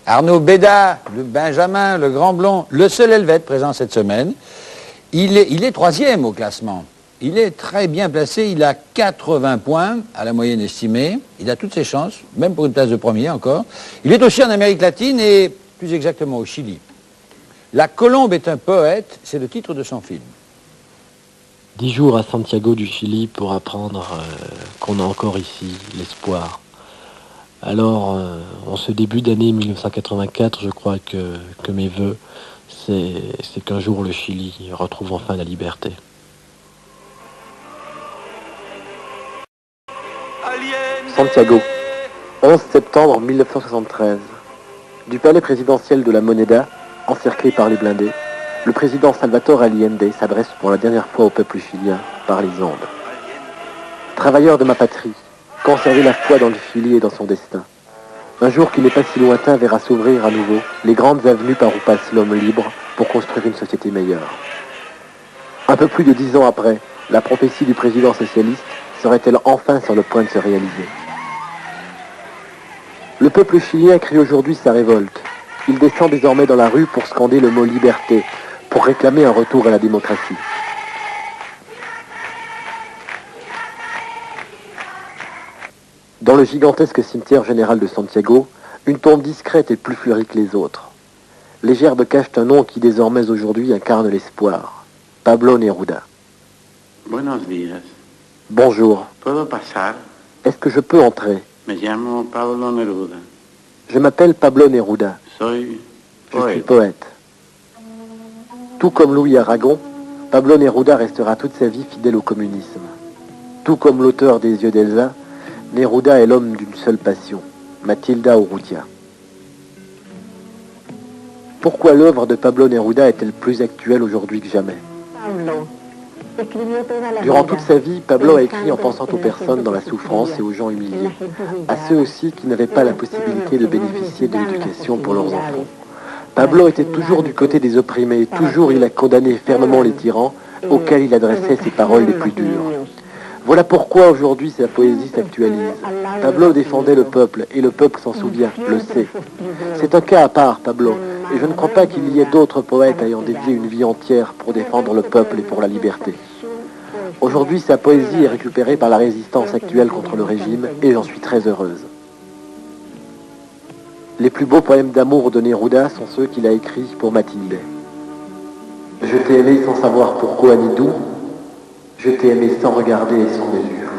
Arnaud Béda, le Benjamin, le grand blond, le seul Helvète présent cette semaine. Il est troisième au classement. Il est très bien placé, il a 80 points à la moyenne estimée. Il a toutes ses chances, même pour une place de premier encore. Il est aussi en Amérique latine et plus exactement au Chili. La colombe est un poète, c'est le titre de son film. 10 jours à Santiago du Chili pour apprendre qu'on a encore ici l'espoir. Alors, en ce début d'année 1984, je crois que mes vœux, c'est qu'un jour le Chili retrouve enfin la liberté. Santiago, 11 septembre 1973. Du palais présidentiel de la Moneda, encerclé par les blindés, le président Salvador Allende s'adresse pour la dernière fois au peuple chilien par les ondes. Travailleurs de ma patrie, conservez la foi dans le Chili et dans son destin. Un jour qui n'est pas si lointain verra s'ouvrir à nouveau les grandes avenues par où passe l'homme libre pour construire une société meilleure. Un peu plus de 10 ans après, la prophétie du président socialiste serait-elle enfin sur le point de se réaliser? Le peuple chilien crie aujourd'hui sa révolte. Il descend désormais dans la rue pour scander le mot liberté, pour réclamer un retour à la démocratie. Dans le gigantesque cimetière général de Santiago, une tombe discrète et plus fleurie que les autres. Les gerbes cachent un nom qui désormais aujourd'hui incarne l'espoir. Pablo Neruda. Buenos días. Bonjour. ¿Puedo pasar? Est-ce que je peux entrer? Me llamo Pablo Neruda. Je m'appelle Pablo Neruda. Soy Je suis poète. Tout comme Louis Aragon, Pablo Neruda restera toute sa vie fidèle au communisme. Tout comme l'auteur des Yeux d'Elsa, Neruda est l'homme d'une seule passion, Matilda Urrutia. Pourquoi l'œuvre de Pablo Neruda est-elle plus actuelle aujourd'hui que jamais? Durant toute sa vie, Pablo a écrit en pensant aux personnes dans la souffrance et aux gens humiliés, à ceux aussi qui n'avaient pas la possibilité de bénéficier de l'éducation pour leurs enfants. Pablo était toujours du côté des opprimés, toujours il a condamné fermement les tyrans, auxquels il adressait ses paroles les plus dures. Voilà pourquoi aujourd'hui sa poésie s'actualise. Pablo défendait le peuple, et le peuple s'en souvient, le sait. C'est un cas à part, Pablo, et je ne crois pas qu'il y ait d'autres poètes ayant dédié une vie entière pour défendre le peuple et pour la liberté. Aujourd'hui, sa poésie est récupérée par la résistance actuelle contre le régime, et j'en suis très heureuse. Les plus beaux poèmes d'amour de Neruda sont ceux qu'il a écrits pour Mathilde. Je t'ai aimé sans savoir pourquoi ni d'où, je t'ai aimé sans regarder et sans mesure.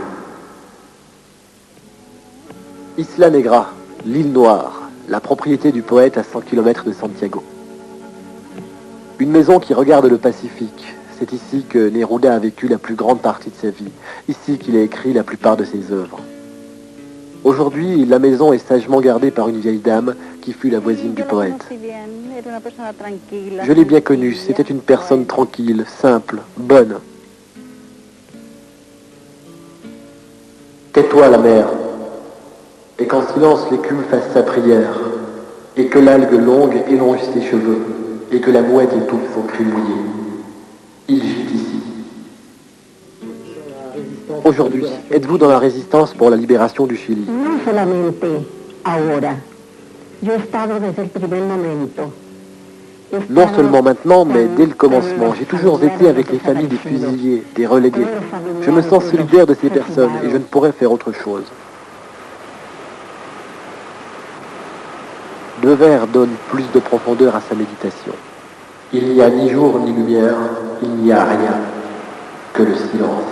Isla Negra, l'île Noire, la propriété du poète à 100 km de Santiago. Une maison qui regarde le Pacifique. C'est ici que Neruda a vécu la plus grande partie de sa vie, ici qu'il a écrit la plupart de ses œuvres. Aujourd'hui, la maison est sagement gardée par une vieille dame qui fut la voisine du poète. Je l'ai bien connue, c'était une personne tranquille, simple, bonne. Tais-toi la mer, et qu'en silence l'écume fasse sa prière, et que l'algue longue élonge ses cheveux, et que la mouette étouffe son cri mouillé. Il gît ici. Aujourd'hui, êtes-vous dans la résistance pour la libération du Chili? Non seulement maintenant, mais dès le commencement. J'ai toujours été avec les familles des fusillés, des relégués. Je me sens solidaire de ces personnes et je ne pourrais faire autre chose. Deux vers donnent plus de profondeur à sa méditation. Il n'y a ni jour ni lumière, il n'y a rien que le silence.